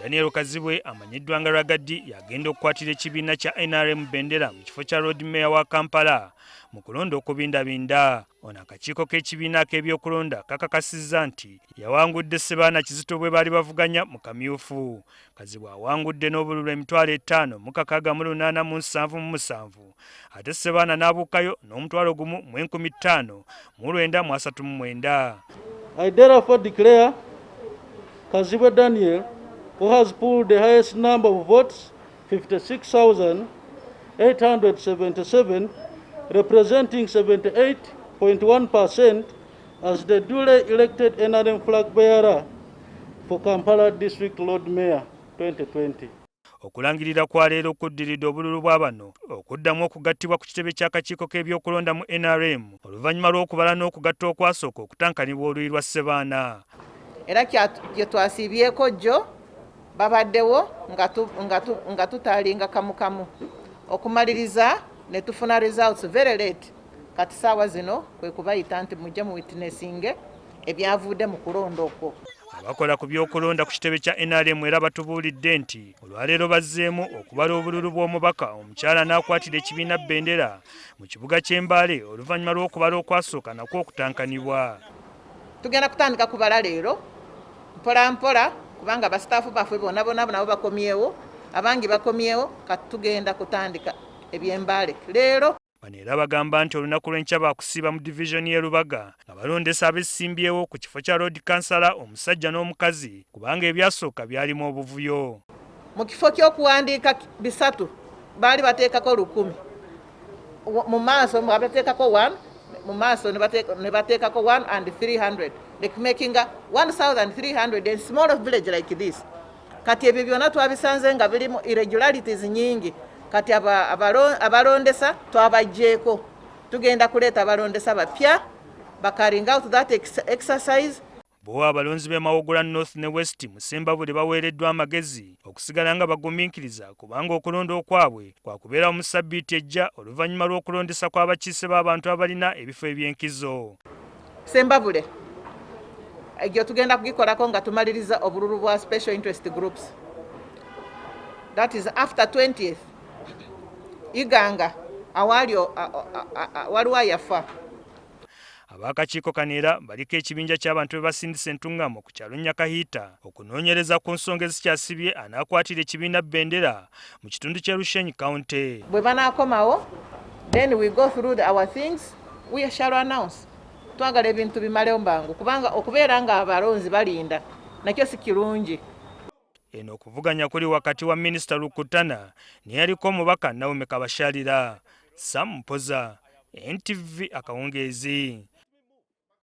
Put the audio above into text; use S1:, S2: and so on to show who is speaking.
S1: Daniel Kazibwe amanyiddwa nga Ragadi yagenda okukwatira ekibiina kya NRM Bendera mu kifo kya Road Mayor wa Kampala mu kulonda okubindabinda. Ono akakiiko k'ekibiina k'ebyokulonda kakakasizza nti yawangudde Ssebaana Kizito bwe baali bavuganya mu kamyufu. Kazibwe awangudde n'obululu 5,887 ate Ssebaana n'abuukayo n'1,1539.
S2: I therefore declare Kazibwe Daniel, who has pulled the highest number of votes, 56,877, representing 78.1%, as the duly elected NRM flag bearer for Kampala District Lord Mayor 2020.
S1: Okulangirira kwa leero kuddiridde obululu bwa bano okuddamu okugattibwa ku kitebe ky'akakiiko k'ebyokulonda mu NRM oluvannyuma lw'okubala n'okugatta okwasooka okutankanibwa oluyi lwa Ssebaana.
S3: Era kye twasiibyeko jjo babaddewo nga tutaalinga kamukamu okumaliriza ne tufuna results very late. Kati saawa zino kwe kubayita nti mujje mu witnessinge ebyavudde mu kulonda okwo.
S1: Abakola ku byokulonda ku kitebe kya NRM era batubuulidde nti olwaleero bazzeemu okubala obululu bw'omubaka omukyala n'akwatira ekibiina Bendera mu kibuga ky'Embaale oluvannyuma lw'okubala okwasooka nakwo okutankanibwa.
S3: Tugenda kutandika kubala leero mpola mpola kubanga basitaafu baffe bonna nabo bakomyewo, abangi bakomyewo, kati tugenda kutandika eby'Embaale leero.
S1: Bano era bagamba nti olunaku lw'enkya baakusiiba mu divisioni y'e Lubaga nga balondesa abesimbyewo ku kifo kya Road Councillor omusajja n'omukazi kubanga ebyasooka byalimu obuvuyo.
S3: Mu kifo ky'okuwandiika bisatu baali bateekako 1,000 mu maaso bateekako 1 mu maaso ne bateekako 1 and 300 like making 1,300 in small village like this. Kati ebyo byonna twabisanze nga birimu irregularities nyingi. Kati abalondesa twabajjeeko tugenda kuleeta abalondesa bapya bakaring out that exercise.
S1: Bo abalonzi b'e Mawogula North ne West mu Ssembabule baweereddwa amagezi okusigala nga bagumiikiriza kubanga okulonda okwabwe kwakubeera mu ssabbiiti ejja oluvannyuma lw'okulondesa kw'abakiise b'abantu abalina ebifo eby'enkizo.
S3: Ssembabule egyo tugenda kugikolako nga tumaliriza obululu bwa special interest groups. That is after 20th. Iganga waliwo yafa.
S1: Ab'akakiiko kano era baliko ekibinja ky'abantu be basindisa entuŋŋamo ku kyalo Nyakahiita okunoonyereza ku nsonga ezikyasibye anaakwatira ekibiina Bendera mu kitundu ky'e Lushenyi County.
S3: Bwe banaakomawo then we go through our things, we shall announce. Twagala ebintu bimalewo mbangu kubanga okubeera nga abalonzi balinda nakyo si kirungi.
S1: Eno okuvuganya kuli wakati wa Minisita Rukutana neyaliko omubaka Naomi Kabashalira. Sam Mpoza, NTV Akawungeezi.